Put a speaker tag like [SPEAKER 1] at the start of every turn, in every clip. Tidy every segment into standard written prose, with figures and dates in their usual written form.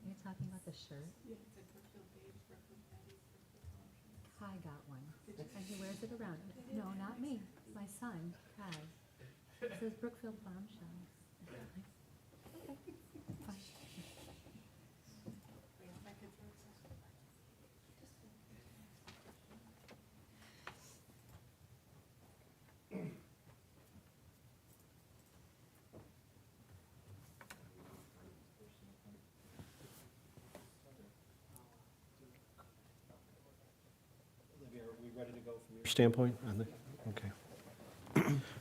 [SPEAKER 1] You're talking about the shirt? Kai got one, and he wears it around. No, not me, my son, Kai. It says Brookfield Bombshell. Okay, fine.
[SPEAKER 2] Olivia, are we ready to go from your standpoint? Okay.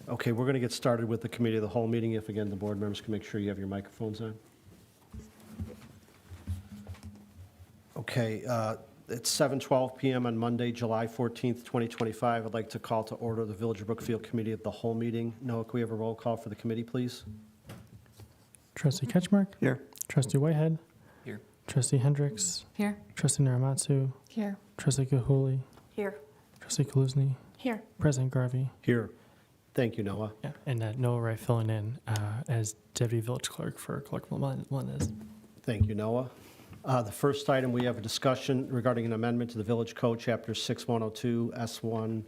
[SPEAKER 2] Okay, we're going to get started with the committee of the whole meeting. If, again, the board members can make sure you have your microphones on. Okay, it's 7:12 PM on Monday, July 14th, 2025. I'd like to call to order the Village of Brookfield Committee of the whole meeting. Noah, can we have a roll call for the committee, please?
[SPEAKER 3] Trustee Ketchmark?
[SPEAKER 4] Here.
[SPEAKER 3] Trustee Whitehead?
[SPEAKER 4] Here.
[SPEAKER 3] Trustee Hendricks?
[SPEAKER 1] Here.
[SPEAKER 3] Trustee Naramatsu?
[SPEAKER 1] Here.
[SPEAKER 3] Trustee Gahuli?
[SPEAKER 1] Here.
[SPEAKER 3] Trustee Kaluzny?
[SPEAKER 1] Here.
[SPEAKER 3] President Garvey?
[SPEAKER 2] Here. Thank you, Noah.
[SPEAKER 3] Yeah, and Noah Wright filling in as Deputy Village Clerk for Clerk Melendez.
[SPEAKER 2] Thank you, Noah. The first item, we have a discussion regarding an amendment to the Village Code, Chapter 6102, S1,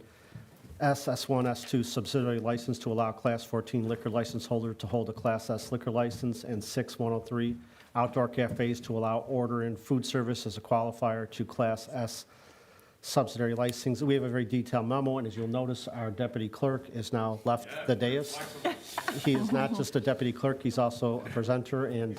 [SPEAKER 2] SS1, S2 subsidiary license to allow Class 14 liquor license holder to hold a Class S liquor license, and 6103 outdoor cafes to allow order and food service as a qualifier to Class S subsidiary license. We have a very detailed memo, and as you'll notice, our deputy clerk is now left the dais. He is not just a deputy clerk, he's also a presenter, and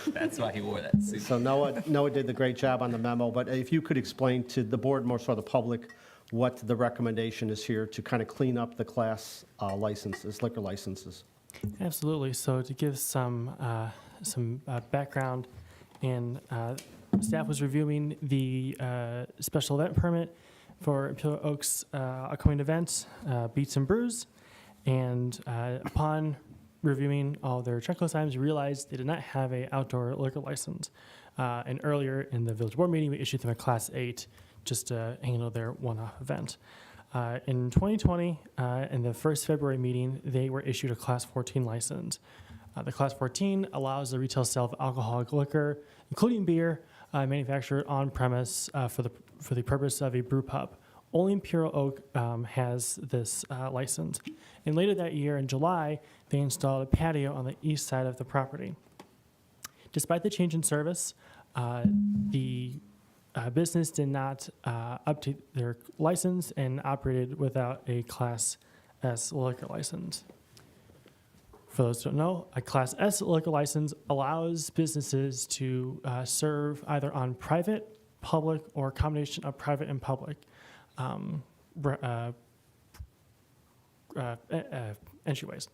[SPEAKER 4] That's why he wore that suit.
[SPEAKER 2] so Noah did the great job on the memo, but if you could explain to the board, more so the public, what the recommendation is here to kind of clean up the class licenses, liquor licenses.
[SPEAKER 3] Absolutely. So to give some background, and staff was reviewing the special event permit for Imperial Oaks upcoming event, Beats and Brews, and upon reviewing all their checklist items, realized they did not have an outdoor liquor license. And earlier in the village board meeting, we issued them a Class 8 just to handle their one-off event. In 2020, in the first February meeting, they were issued a Class 14 license. The Class 14 allows the retail sale of alcoholic liquor, including beer, manufactured on premise for the purpose of a brew pub. Only Imperial Oak has this license. And later that year, in July, they installed a patio on the east side of the property. Despite the change in service, the business did not update their license and operated without a Class S liquor license. For those who don't know, a Class S liquor license allows businesses to serve either on private, public, or a combination of private and public entryways.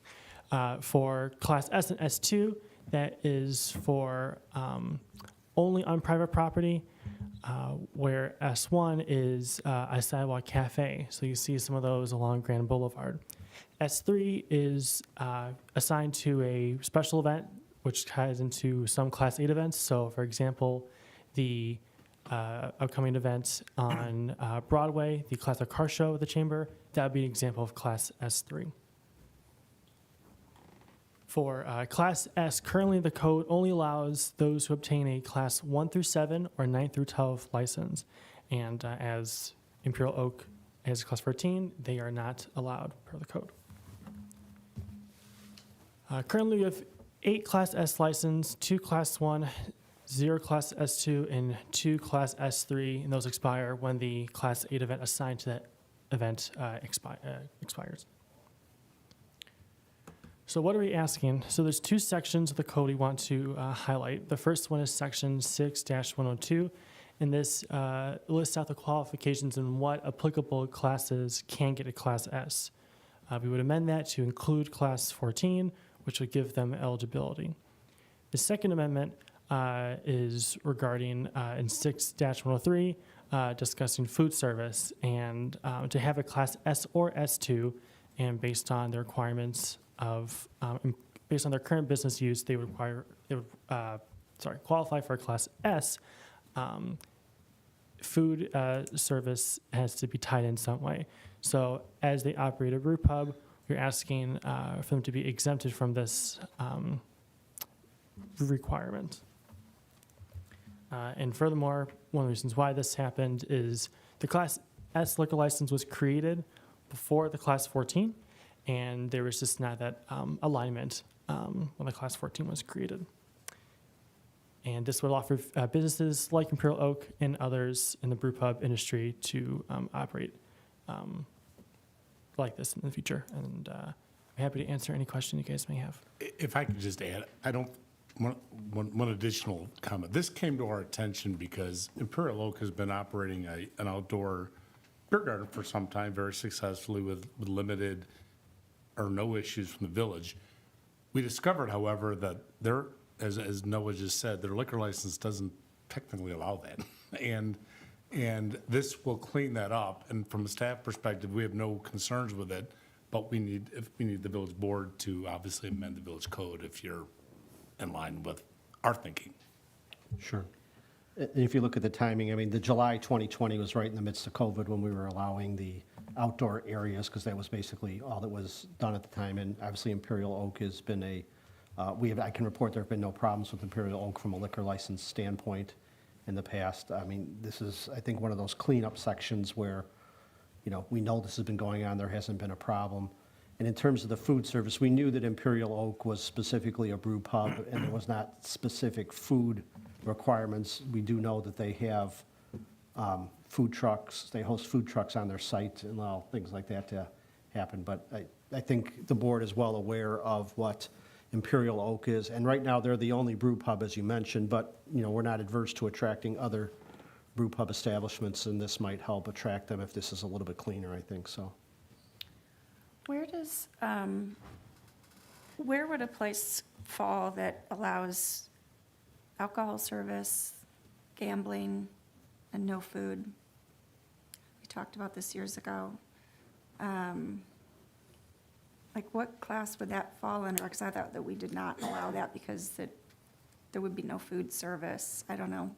[SPEAKER 3] For Class S and S2, that is for only on private property, where S1 is a sidewalk cafe. So you see some of those along Grand Boulevard. S3 is assigned to a special event, which ties into some Class 8 events. So, for example, the upcoming event on Broadway, the Classic Car Show at the Chamber, that would be an example of Class S3. For Class S, currently the code only allows those who obtain a Class 1 through 7 or 9 through 12 license. And as Imperial Oak has Class 14, they are not allowed per the code. Currently, we have 8 Class S licenses, 2 Class 1, 0 Class S2, and 2 Class S3, and those expire when the Class 8 event assigned to that event expires. So what are we asking? So there's 2 sections of the code we want to highlight. The first one is Section 6-102, and this lists out the qualifications and what applicable classes can get a Class S. We would amend that to include Class 14, which would give them eligibility. The second amendment is regarding in 6-103, discussing food service, and to have a Class S or S2, and based on the requirements of, based on their current business use, they would qualify for a Class S. Food service has to be tied in some way. So as they operate a brew pub you're asking for them to be exempted from this requirement. And furthermore, one of the reasons why this happened is the Class S liquor license was created before the Class 14, and there was just not that alignment when the Class 14 was created. And this would offer businesses like Imperial Oak and others in the brew pub industry to operate like this in the future. And I'm happy to answer any question you guys may have.
[SPEAKER 5] If I could just add, one additional comment. This came to our attention because Imperial Oak has been operating an outdoor beer garden for some time very successfully with limited or no issues from the village. We discovered, however, that their, as Noah just said, their liquor license doesn't technically allow that. And this will clean that up. And from a staff perspective, we have no concerns with it, but we need the village board to obviously amend the village code if you're in line with our thinking.
[SPEAKER 2] Sure. And if you look at the timing, I mean, the July 2020 was right in the midst of COVID when we were allowing the outdoor areas, because that was basically all that was done at the time. And obviously Imperial Oak has been I can report there have been no problems with Imperial Oak from a liquor license standpoint in the past. I mean, this is, I think, one of those cleanup sections where, we know this has been going on, there hasn't been a problem. And in terms of the food service, we knew that Imperial Oak was specifically a brew pub and there was not specific food requirements. We do know that they have food trucks, they host food trucks on their site and allow things like that to happen. But I think the board is well aware of what Imperial Oak is. And right now, they're the only brew pub, as you mentioned, but, we're not adverse to attracting other brew pub establishments, and this might help attract them if this is a little bit cleaner, I think, so.
[SPEAKER 6] Where would a place fall that allows alcohol service, gambling, and no food? We talked about this years ago. Like, what class would that fall under? Because I thought that we did not allow that because there would be no food service. I don't know.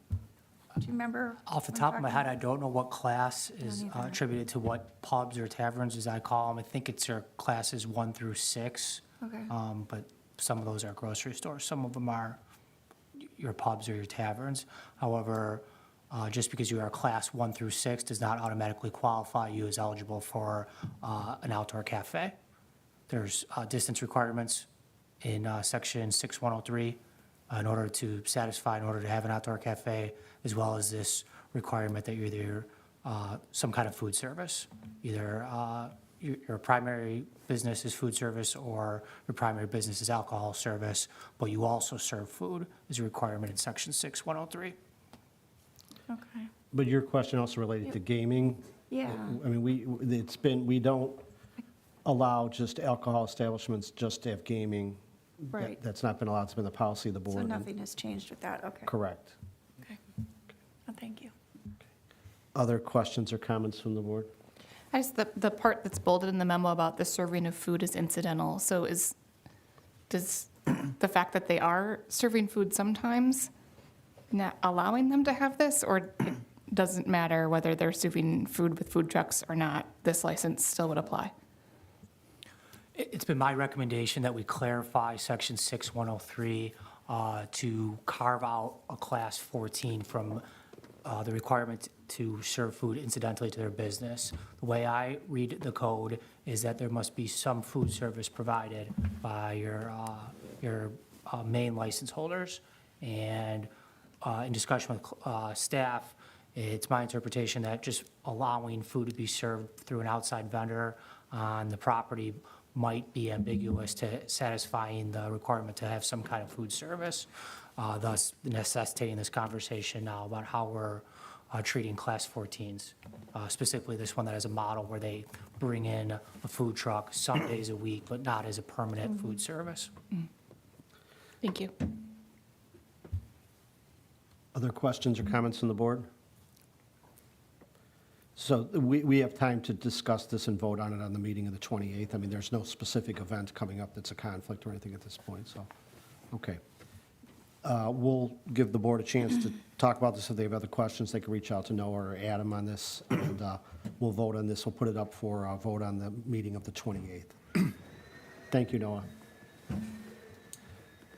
[SPEAKER 6] Do you remember?
[SPEAKER 7] Off the
[SPEAKER 6] what I'm
[SPEAKER 7] top of my
[SPEAKER 6] talking
[SPEAKER 7] head, I don't know what class is
[SPEAKER 6] either.
[SPEAKER 7] attributed to what pubs or taverns, as I call them. I think it's their classes 1 through 6.
[SPEAKER 6] Okay.
[SPEAKER 7] But some of those are grocery stores. Some of them are your pubs or your taverns. However, just because you are class 1 through 6 does not automatically qualify you as eligible for an outdoor cafe. There's distance requirements in section 6103 in order to have an outdoor cafe, as well as this requirement that you're either some kind of food service. Either your primary business is food service or your primary business is alcohol service, but you also serve food is a requirement in section 6103.
[SPEAKER 6] Okay.
[SPEAKER 2] But your question also related to gaming?
[SPEAKER 6] Yeah.
[SPEAKER 2] I mean, we don't allow just alcohol establishments just to have gaming.
[SPEAKER 6] Right.
[SPEAKER 2] That's not been allowed, it's been the policy of the board.
[SPEAKER 6] So
[SPEAKER 2] and-
[SPEAKER 6] nothing has changed with that? Okay.
[SPEAKER 2] Correct.
[SPEAKER 6] Okay. Oh, thank you.
[SPEAKER 2] Other questions or comments from the board?
[SPEAKER 8] I just, the part that's bolded in the memo about the serving of food is incidental. So does the fact that they are serving food sometimes not allowing them to have this, or it doesn't matter whether they're serving food with food trucks or not, this license still would apply?
[SPEAKER 7] It's been my recommendation that we clarify section 6103 to carve out a class 14 from the requirement to serve food incidentally to their business. The way I read the code is that there must be some food service provided by your main license holders. And in discussion with staff, it's my interpretation that just allowing food to be served through an outside vendor on the property might be ambiguous to satisfying the requirement to have some kind of food service, thus necessitating this conversation now about how we're treating class 14s, specifically this one that has a model where they bring in a food truck some days a week, but not as a permanent food service.
[SPEAKER 8] Thank you.
[SPEAKER 2] Other questions or comments from the board? So we have time to discuss this and vote on it on the meeting of the 28th. I mean, there's no specific event coming up that's a conflict or anything at this point, so, okay. We'll give the board a chance to talk about this. If they have other questions, they can reach out to Noah or Adam on this, and we'll vote on this. We'll put it up for a vote on the meeting of the 28th. Thank you, Noah.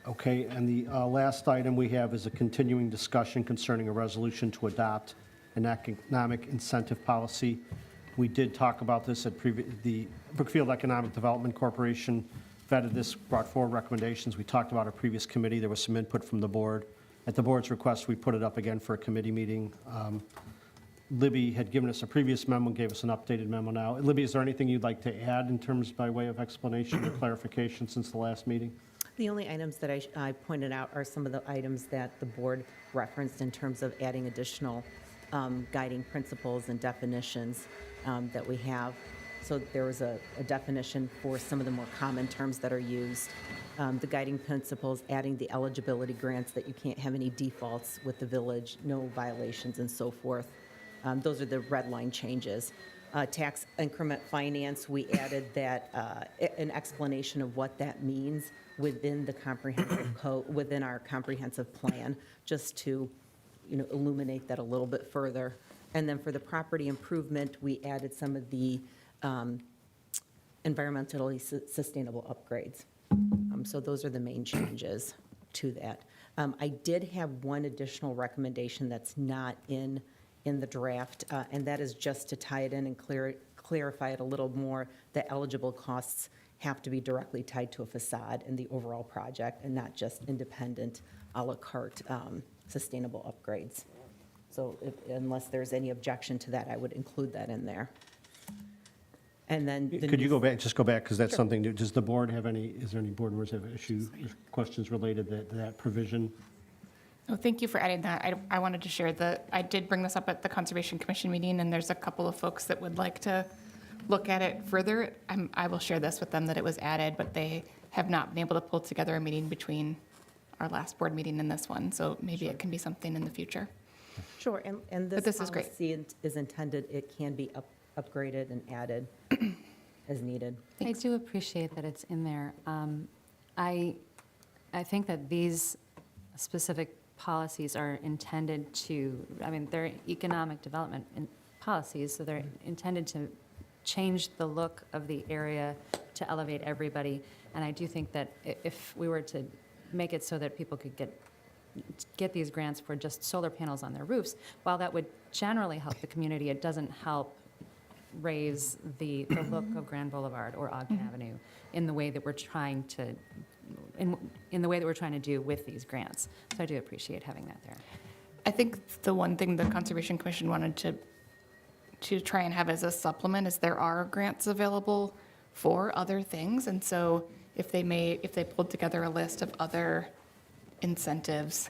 [SPEAKER 2] Okay, and the last item we have is a continuing discussion concerning a resolution to adopt an economic incentive policy. We did talk about this at the Brookfield Economic Development Corporation vetted this, brought forward recommendations. We talked about a previous committee. There was some input from the board. At the board's request, we put it up again for a committee meeting. Libby had given us a previous memo, gave us an updated memo now. Libby, is there anything you'd like to add in terms by way of explanation or clarification since the last meeting?
[SPEAKER 9] The only items that I pointed out are some of the items that the board referenced in terms of adding additional guiding principles and definitions that we have. So there was a definition for some of the more common terms that are used. The guiding principles, adding the eligibility grants, that you can't have any defaults with the village, no violations and so forth. Those are the red line changes. Tax increment finance, we added that, an explanation of what that means within the comprehensive code, within our comprehensive plan, just to, illuminate that a little bit further. And then for the property improvement, we added some of the environmentally sustainable upgrades. So those are the main changes to that. I did have one additional recommendation that's not in the draft, and that is just to tie it in and clarify it a little more. The eligible costs have to be directly tied to a facade in the overall project and not just independent a la carte sustainable upgrades. So unless there's any objection to that, I would include that in there. And then.
[SPEAKER 2] Could you go back, just go back, because that's something new. Does the board have any, is there any board members have issues, questions related to that provision?
[SPEAKER 8] Oh, thank you for adding that. I wanted to share that I did bring this up at the Conservation Commission meeting, and there's a couple of folks that would like to look at it further. I will share this with them that it was added, but they have not been able to pull together a meeting between our last board meeting and this one, so maybe it can be something in the future.
[SPEAKER 9] Sure, and
[SPEAKER 8] But
[SPEAKER 9] this
[SPEAKER 8] this is great.
[SPEAKER 9] policy is intended, it can be upgraded and added as needed.
[SPEAKER 1] I do appreciate that it's in there. I think that these specific policies are intended to, they're economic development policies, so they're intended to change the look of the area to elevate everybody. And I do think that if we were to make it so that people could get these grants for just solar panels on their roofs, while that would generally help the community, it doesn't help raise the look of Grand Boulevard or Ogden Avenue in the way that we're trying to, in the way that we're trying to do with these grants. So I do appreciate having that there.
[SPEAKER 8] I think the one thing the Conservation Commission wanted to try and have as a supplement is there are grants available for other things, and so if they pulled together a list of other incentives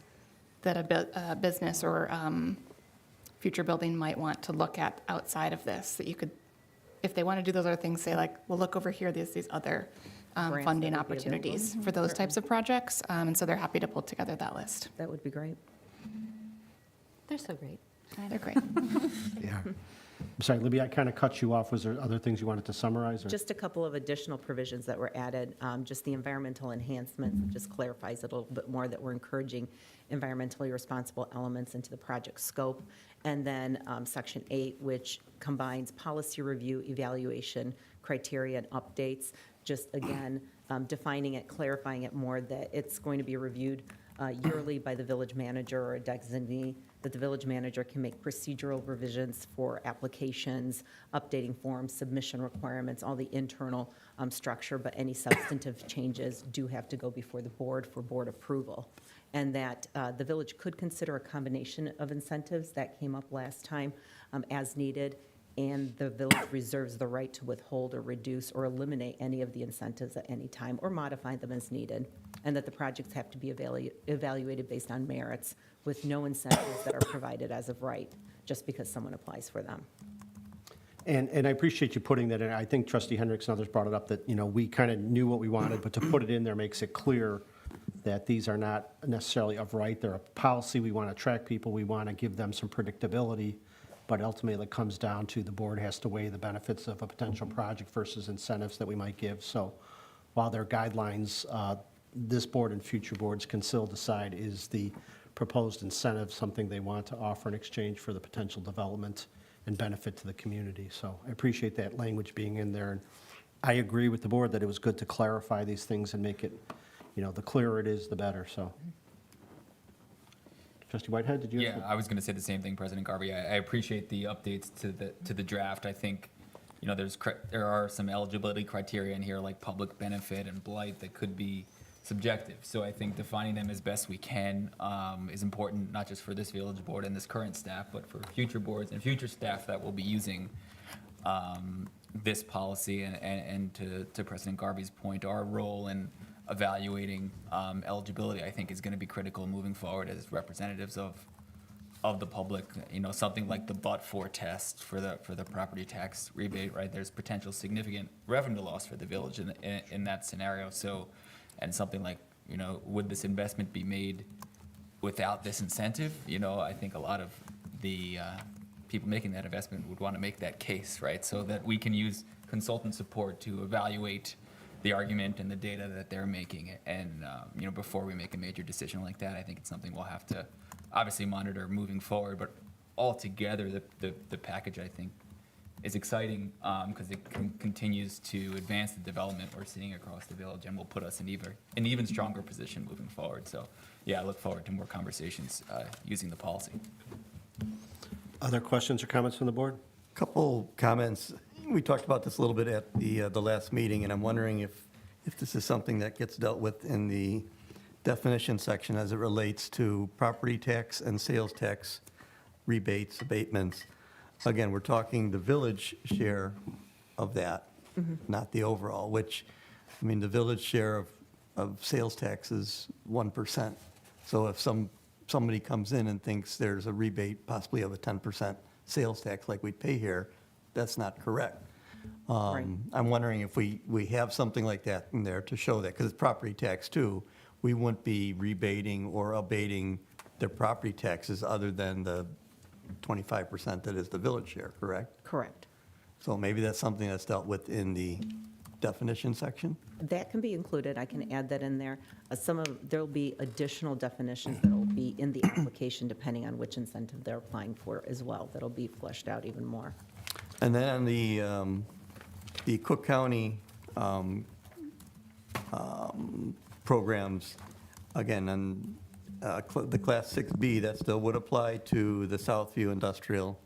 [SPEAKER 8] that a business or future building might want to look at outside of this, that you could, if they want to do those other things, say like, well, look over here, there's these other
[SPEAKER 9] Grants
[SPEAKER 8] funding
[SPEAKER 9] that would be
[SPEAKER 8] opportunities
[SPEAKER 9] available.
[SPEAKER 8] for those types of projects, and so they're happy to pull together that list.
[SPEAKER 9] That would be great.
[SPEAKER 1] They're so great.
[SPEAKER 8] They're great.
[SPEAKER 2] Yeah. I'm sorry, Libby, I kind of cut you off. Was there other things you wanted to summarize? Or?
[SPEAKER 9] Just a couple of additional provisions that were added, just the environmental enhancements, just clarifies it a little bit more that we're encouraging environmentally responsible elements into the project scope. And then Section 8, which combines policy review, evaluation, criteria, and updates, just again, defining it, clarifying it more, that it's going to be reviewed yearly by the village manager or a designee, that the village manager can make procedural revisions for applications, updating forms, submission requirements, all the internal structure, but any substantive changes do have to go before the board for board approval. And that the village could consider a combination of incentives, that came up last time, as needed, and the village reserves the right to withhold or reduce or eliminate any of the incentives at any time or modify them as needed, and that the projects have to be evaluated based on merits with no incentives that are provided as of right, just because someone applies for them.
[SPEAKER 2] And I appreciate you putting that in. I think Trustee Hendricks and others brought it up that, we kind of knew what we wanted, but to put it in there makes it clear that these are not necessarily of right. They're a policy. We want to attract people. We want to give them some predictability. But ultimately, it comes down to the board has to weigh the benefits of a potential project versus incentives that we might give. So while there are guidelines, this board and future boards can still decide, is the proposed incentive something they want to offer in exchange for the potential development and benefit to the community. So I appreciate that language being in there. And I agree with the board that it was good to clarify these things and make it, the clearer it is, the better, so. Trustee Whitehead, did you have?
[SPEAKER 4] Yeah, I was going to say the same thing, President Garvey. I appreciate the updates to the draft. I think, there are some eligibility criteria in here like public benefit and blight that could be subjective. So I think defining them as best we can is important, not just for this village board and this current staff, but for future boards and future staff that will be using this policy. And to President Garvey's point, our role in evaluating eligibility, I think, is going to be critical moving forward as representatives of the public. Something like the but-for test for the property tax rebate, right? There's potential significant revenue loss for the village in that scenario. So, and something like, would this investment be made without this incentive? I think a lot of the people making that investment would want to make that case, right? So that we can use consultant support to evaluate the argument and the data that they're making. And, before we make a major decision like that, I think it's something we'll have to obviously monitor moving forward. But altogether, the package, I think, is exciting because it continues to advance the development we're seeing across the village and will put us in an even stronger position moving forward. So, yeah, I look forward to more conversations using the policy.
[SPEAKER 2] Other questions or comments from the board?
[SPEAKER 10] Couple comments. We talked about this a little bit at the last meeting, and I'm wondering if this is something that gets dealt with in the definition section as it relates to property tax and sales tax rebates, abatements. Again, we're talking the village share of that, not the overall, which, the village share of sales tax is 1%. So if somebody comes in and thinks there's a rebate possibly of a 10% sales tax like we pay here, that's not correct.
[SPEAKER 9] Right.
[SPEAKER 10] I'm wondering if we have something like that in there to show that, because it's property tax too. We wouldn't be rebating or abating their property taxes other than the 25% that is the village share, correct?
[SPEAKER 9] Correct.
[SPEAKER 10] So maybe that's something that's dealt with in the definition section?
[SPEAKER 9] That can be included, I can add that in there. There'll be additional definitions that'll be in the application depending on which incentive they're applying for as well. That'll be fleshed out even more.
[SPEAKER 10] And then on the Cook County programs, again, on the Class 6B, that still would apply to the Southview Industrial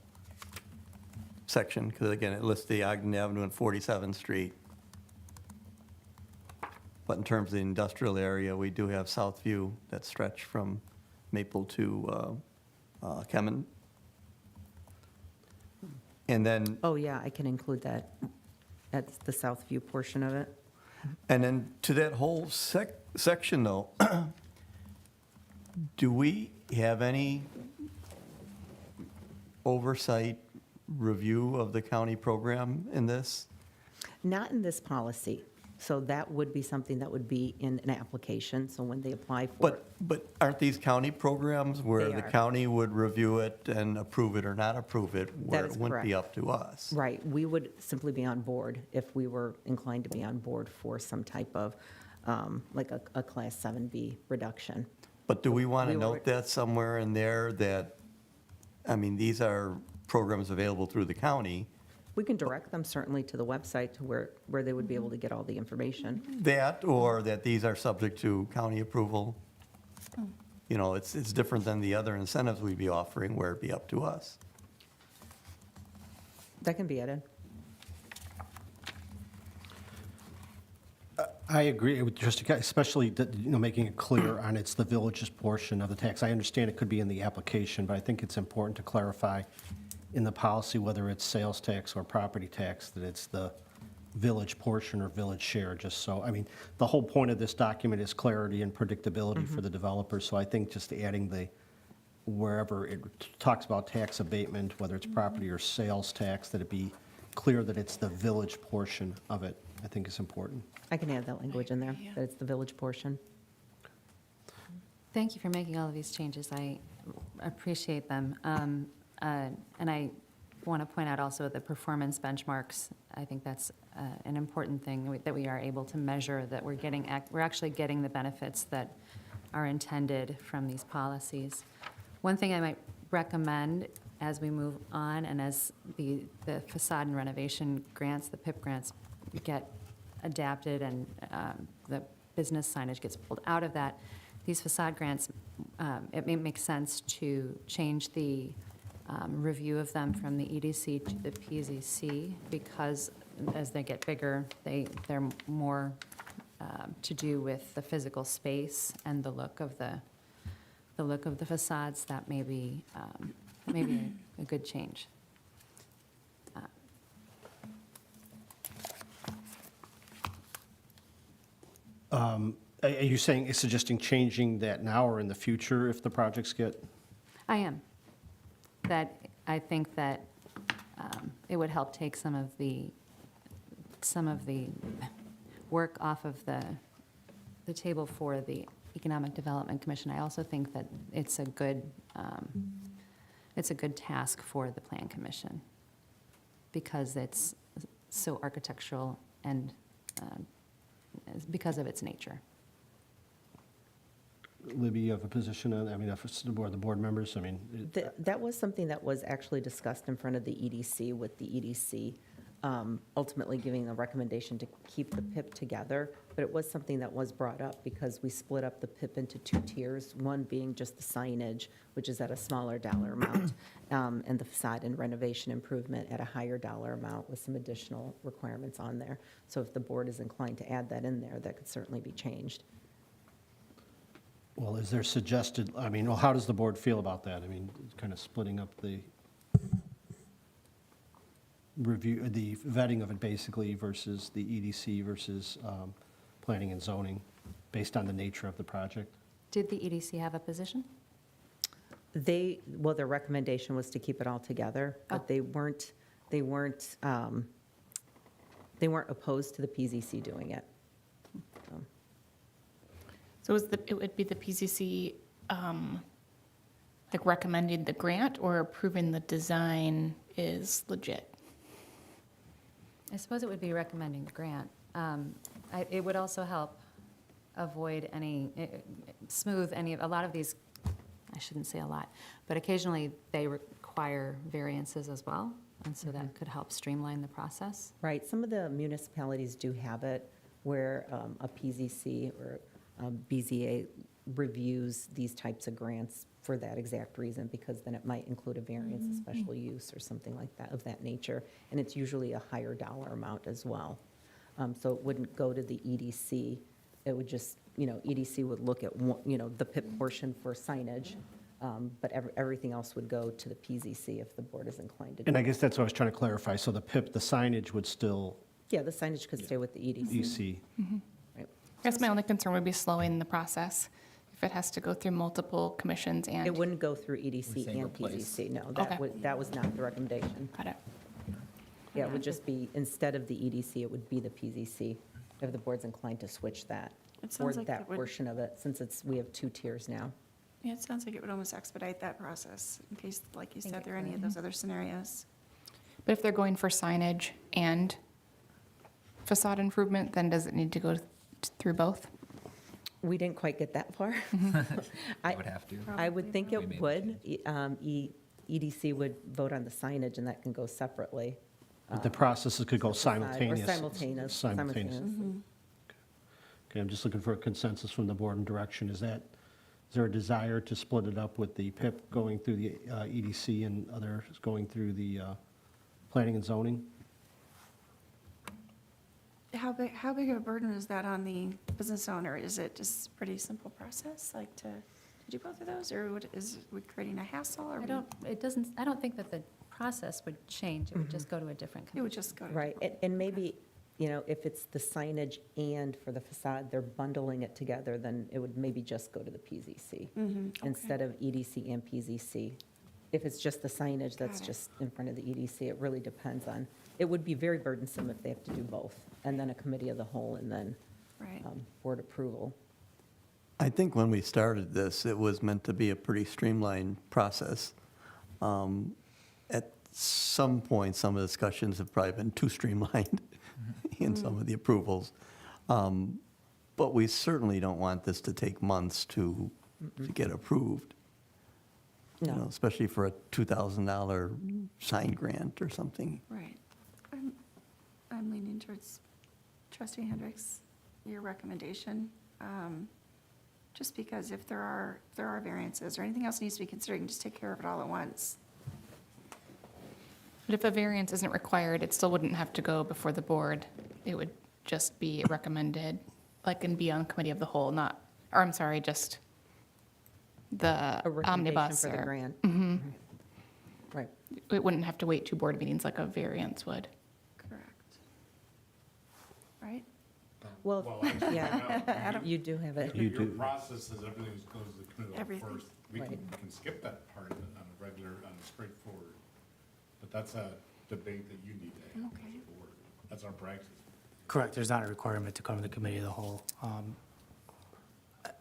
[SPEAKER 10] section, because again, it lists the Ogden Avenue and 47th Street. But in terms of the industrial area, we do have Southview that stretch from Maple to Kemen. And then,
[SPEAKER 9] Oh, yeah, I can include that. That's the Southview portion of it.
[SPEAKER 10] and then to that whole section though, do we have any oversight review of the county program in this?
[SPEAKER 9] Not in this policy. So that would be something that would be in an application, so when they apply for it.
[SPEAKER 10] But aren't these county programs where
[SPEAKER 9] They
[SPEAKER 10] the
[SPEAKER 9] are.
[SPEAKER 10] county would review it and approve it or not approve it, where
[SPEAKER 9] That
[SPEAKER 10] it
[SPEAKER 9] is
[SPEAKER 10] wouldn't be
[SPEAKER 9] correct.
[SPEAKER 10] up to us?
[SPEAKER 9] Right, we would simply be on board if we were inclined to be on board for some type of, like a Class 7B reduction.
[SPEAKER 10] But do we want to
[SPEAKER 9] We
[SPEAKER 10] note
[SPEAKER 9] would-
[SPEAKER 10] that somewhere in there that, these are programs available through the county,
[SPEAKER 9] We can direct them certainly to the website to where they would be able to get all the information.
[SPEAKER 10] that, or that these are subject to county approval? It's different than the other incentives we'd be offering where it'd be up to us.
[SPEAKER 9] That can be added.
[SPEAKER 2] I agree with Trustee, especially, making it clear on it's the village's portion of the tax. I understand it could be in the application, but I think it's important to clarify in the policy, whether it's sales tax or property tax, that it's the village portion or village share, just so, the whole point of this document is clarity and predictability for the developers. So I think just adding wherever it talks about tax abatement, whether it's property or sales tax, that it be clear that it's the village portion of it, I think is important.
[SPEAKER 9] I can add that language in there, that it's the village portion.
[SPEAKER 1] Thank you for making all of these changes. I appreciate them. And I want to point out also the performance benchmarks. I think that's an important thing that we are able to measure, that we're actually getting the benefits that are intended from these policies. One thing I might recommend as we move on and as the facade and renovation grants, the PIP grants, get adapted and the business signage gets pulled out of that, these facade grants, it may make sense to change the review of them from the EDC to the PZC, because as they get bigger, they're more to do with the physical space and the look of the facades. That may be a good change.
[SPEAKER 2] Are you saying, suggesting changing that now or in the future if the projects get?
[SPEAKER 1] I am. I think that it would help take some of the work off of the table for the Economic Development Commission. I also think that it's a good task for the Plan Commission, because it's so architectural and because of its nature.
[SPEAKER 2] Libby, you have a position on, I mean, if it's the board members, I mean.
[SPEAKER 9] That was something that was actually discussed in front of the EDC, with the EDC ultimately giving a recommendation to keep the PIP together. But it was something that was brought up because we split up the PIP into 2 tiers, one being just the signage, which is at a smaller dollar amount, and the facade and renovation improvement at a higher dollar amount with some additional requirements on there. So if the board is inclined to add that in there, that could certainly be changed.
[SPEAKER 2] Well, is there suggested, I mean, well, how does the board feel about that? I mean, kind of splitting up the review, the vetting of it basically versus the EDC versus planning and zoning, based on the nature of the project?
[SPEAKER 1] Did the EDC have a position?
[SPEAKER 9] Well, their recommendation was to keep it all together, but
[SPEAKER 1] Oh.
[SPEAKER 9] they weren't opposed to the PZC doing it.
[SPEAKER 8] So it would be the PCC, like recommending the grant or approving the design is legit?
[SPEAKER 1] I suppose it would be recommending the grant. It would also help avoid smooth a lot of these, I shouldn't say a lot, but occasionally they require variances as well, and so that could help streamline the process.
[SPEAKER 9] Right, some of the municipalities do have it where a PZC or BZA reviews these types of grants for that exact reason, because then it might include a variance, a special use or something like that, of that nature. And it's usually a higher dollar amount as well. So it wouldn't go to the EDC. It would just, EDC would look at, the PIP portion for signage, but everything else would go to the PZC if the board is inclined to do
[SPEAKER 2] And I
[SPEAKER 9] it.
[SPEAKER 2] guess that's what I was trying to clarify. So the PIP, the signage would still
[SPEAKER 9] Yeah, the signage could stay with the EDC.
[SPEAKER 2] EC.
[SPEAKER 9] Right.
[SPEAKER 8] I guess my only concern would be slowing the process if it has to go through multiple commissions and.
[SPEAKER 9] It wouldn't go through
[SPEAKER 4] We're
[SPEAKER 9] EDC
[SPEAKER 4] saying
[SPEAKER 9] and
[SPEAKER 4] replace.
[SPEAKER 9] PZC, no.
[SPEAKER 8] Okay.
[SPEAKER 9] That was not the recommendation.
[SPEAKER 8] Got it.
[SPEAKER 9] Yeah, it would just be, instead of the EDC, it would be the PZC, if the board's inclined to switch that.
[SPEAKER 6] It
[SPEAKER 9] Or
[SPEAKER 6] sounds like
[SPEAKER 9] that
[SPEAKER 6] it would,
[SPEAKER 9] portion of it, since we have 2 tiers now.
[SPEAKER 6] yeah, it sounds like it would almost expedite that process, in case, like you
[SPEAKER 1] think
[SPEAKER 6] said,
[SPEAKER 1] it
[SPEAKER 6] there are any
[SPEAKER 1] could.
[SPEAKER 6] of those other scenarios.
[SPEAKER 8] But if they're going for signage and facade improvement, then does it need to go through both?
[SPEAKER 9] We didn't quite get that far.
[SPEAKER 4] I would have to.
[SPEAKER 9] I would think
[SPEAKER 4] We made
[SPEAKER 9] it
[SPEAKER 4] the
[SPEAKER 9] would. EDC would vote on the signage, and that can go separately.
[SPEAKER 2] But the processes could go
[SPEAKER 9] Or
[SPEAKER 2] simultaneous.
[SPEAKER 9] simultaneous.
[SPEAKER 2] Simultaneous. Okay, I'm just looking for a consensus from the board and direction. Is there a desire to split it up with the PIP going through the EDC and others going through the planning and zoning?
[SPEAKER 6] How big of a burden is that on the business owner? Is it just a pretty simple process, like to do both of those, or is we creating a hassle? Or
[SPEAKER 1] I don't think that the process would change. It would just go to a different
[SPEAKER 6] It would
[SPEAKER 1] commission.
[SPEAKER 6] just go to.
[SPEAKER 9] Right, and maybe, if it's the signage and for the facade, they're bundling it together, then it would maybe just go to the PZC instead of EDC and PZC. If it's just the signage that's
[SPEAKER 6] Got it.
[SPEAKER 9] just in front of the EDC, it really depends on, it would be very burdensome if they have to do both, and then a committee of the whole, and then
[SPEAKER 6] Right.
[SPEAKER 9] board approval.
[SPEAKER 10] I think when we started this, it was meant to be a pretty streamlined process. At some point, some of the discussions have probably been too streamlined in some of the approvals. But we certainly don't want this to take months to get approved,
[SPEAKER 9] No,
[SPEAKER 10] especially for a $2,000 sign grant or something.
[SPEAKER 6] Right. I'm leaning towards Trustee Hendricks, your recommendation, just because if there are variances or anything else needs to be considered, you can just take care of it all at once.
[SPEAKER 8] But if a variance isn't required, it still wouldn't have to go before the board. It would just be recommended, like, and be on committee of the whole, not, or I'm sorry, just the
[SPEAKER 9] A recommendation
[SPEAKER 8] omnibus.
[SPEAKER 9] for the
[SPEAKER 8] or-
[SPEAKER 9] grant. Right.
[SPEAKER 8] It wouldn't have to wait 2 board meetings like a variance would.
[SPEAKER 6] Correct. Right?
[SPEAKER 9] Well, yeah, you do have it.
[SPEAKER 2] You
[SPEAKER 5] Your
[SPEAKER 2] do.
[SPEAKER 5] process is everything goes to the committee
[SPEAKER 6] Everything.
[SPEAKER 5] first. We
[SPEAKER 9] Right.
[SPEAKER 5] can skip that part of it on a regular, on a straightforward, but that's a debate that you need to have as
[SPEAKER 6] Okay.
[SPEAKER 5] a board. That's our practice.
[SPEAKER 7] Correct, there's not a requirement to come to the committee of the whole.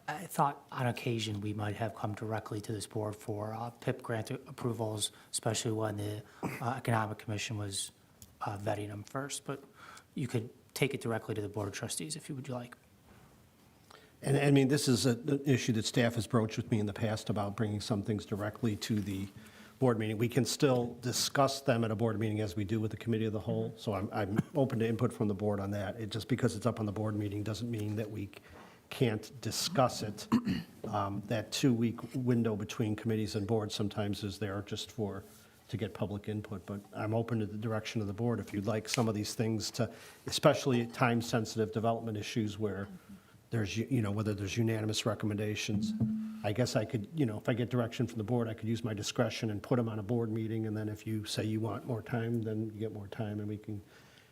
[SPEAKER 7] I thought on occasion, we might have come directly to this board for PIP grant approvals, especially when the Economic Commission was vetting them first, but you could take it directly to the Board of Trustees if you would like.
[SPEAKER 2] And I mean, this is an issue that staff has broached with me in the past about bringing some things directly to the board meeting. We can still discuss them at a board meeting as we do with the committee of the whole. So I'm open to input from the board on that. It just because it's up on the board meeting doesn't mean that we can't discuss it. That 2-week window between committees and boards sometimes is there just to get public input, but I'm open to the direction of the board if you'd like some of these things to, especially time-sensitive development issues where there's, whether there's unanimous recommendations. I guess I could, if I get direction from the board, I could use my discretion and put them on a board meeting, and then if you say you want more time, then you get more time, and we can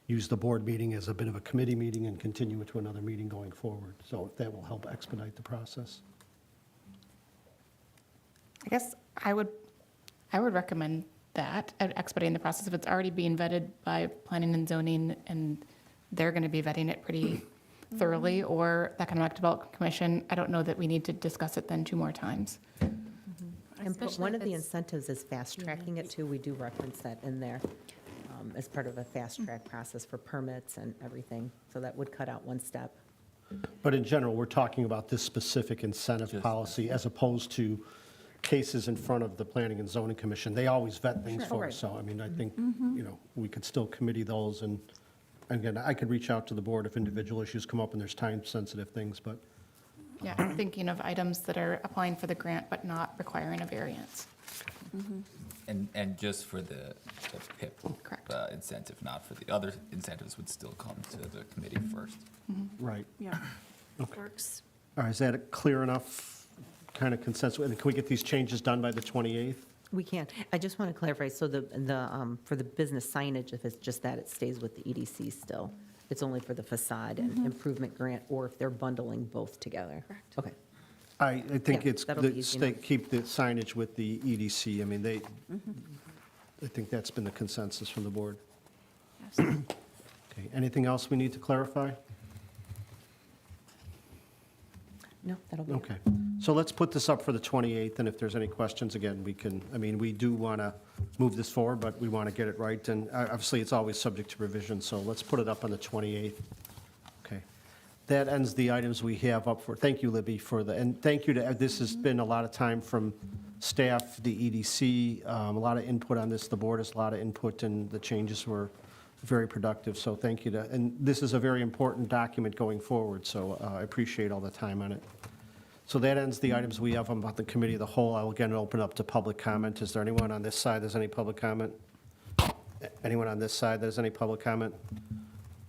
[SPEAKER 2] use the board meeting as a bit of a committee meeting and continue it to another meeting going forward. So that will help expedite the process.
[SPEAKER 8] I guess I would recommend that, expediting the process. If it's already being vetted by planning and zoning, and they're going to be vetting it pretty thoroughly, or the Economic Development Commission, I don't know that we need to discuss it then 2 more times.
[SPEAKER 9] And
[SPEAKER 1] Especially
[SPEAKER 9] one
[SPEAKER 1] if
[SPEAKER 9] of the
[SPEAKER 1] it's-
[SPEAKER 9] incentives is fast-tracking it, too. We do reference that in there as part of a fast-track process for permits and everything. So that would cut out one step.
[SPEAKER 2] But in general, we're talking about this specific incentive policy as opposed to cases in front of the Planning and Zoning Commission. They always vet things for us, so I mean, I think, we could still committee those, and again, I could reach out to the board if individual issues come up and there's time-sensitive things, but
[SPEAKER 8] Yeah, I'm thinking of items that are applying for the grant but not requiring a variance.
[SPEAKER 4] And just for the PIP
[SPEAKER 8] Correct.
[SPEAKER 4] incentive, not for the other incentives would still come to the committee first.
[SPEAKER 2] right.
[SPEAKER 6] Yeah.
[SPEAKER 2] Okay.
[SPEAKER 6] Works.
[SPEAKER 2] All right, is that a clear enough kind of consensus? And can we get these changes done by the 28th?
[SPEAKER 9] We can. I just want to clarify, so for the business signage, if it's just that, it stays with the EDC still. It's only for the facade and improvement grant, or if they're bundling both together.
[SPEAKER 6] Correct.
[SPEAKER 9] Okay.
[SPEAKER 2] I think
[SPEAKER 9] Yeah,
[SPEAKER 2] it's,
[SPEAKER 9] that'll be easy enough.
[SPEAKER 2] keep the signage with the EDC. I mean, I think that's been the consensus from the board.
[SPEAKER 6] Yes.
[SPEAKER 2] Okay, anything else we need to clarify?
[SPEAKER 9] No, that'll be.
[SPEAKER 2] Okay, so let's put this up for the 28th, and if there's any questions, again, we do want to move this forward, but we want to get it right, and obviously, it's always subject to revision, so let's put it up on the 28th. Okay. That ends the items we have up for, thank you, Libby, and thank you this has been a lot of time from staff, the EDC, a lot of input on this, the board has a lot of input, and the changes were very productive, so thank you and this is a very important document going forward, so I appreciate all the time on it. So that ends the items we have about the committee of the whole. I will again open up to public comment. Is there anyone on this side that has any public comment? Anyone on this side that has any public comment?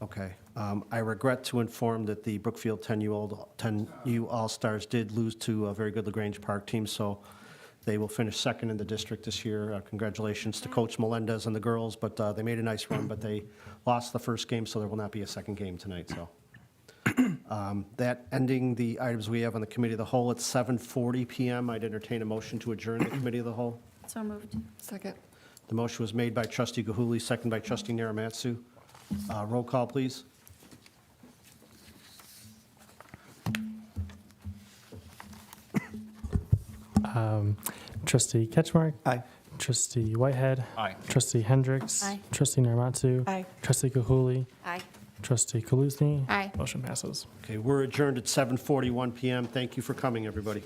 [SPEAKER 2] Okay. I regret to inform that the Brookfield 10U All-Stars did lose to a very good LaGrange Park team, so they will finish second in the district this year. Congratulations to Coach Melendez and the girls, but they made a nice run, but they lost the first game, so there will not be a second game tonight, so. That ending the items we have on the committee of the whole at 7:40 PM. I'd entertain a motion to adjourn the committee of the whole.
[SPEAKER 6] So moved.
[SPEAKER 8] Second.
[SPEAKER 2] The motion was made by trustee Gahuli, second by trustee Naramatsu. Roll call, please.
[SPEAKER 3] Trustee Ketchmark.
[SPEAKER 10] Aye.
[SPEAKER 3] Trustee Whitehead.
[SPEAKER 4] Aye.
[SPEAKER 3] Trustee Hendricks.
[SPEAKER 1] Aye.
[SPEAKER 3] Trustee Naramatsu.
[SPEAKER 6] Aye.
[SPEAKER 3] Trustee Gahuli.
[SPEAKER 6] Aye.
[SPEAKER 3] Trustee Kaluzny.
[SPEAKER 8] Aye.
[SPEAKER 3] Motion passes.
[SPEAKER 2] Okay, we're adjourned at 7:41 PM. Thank you for coming, everybody.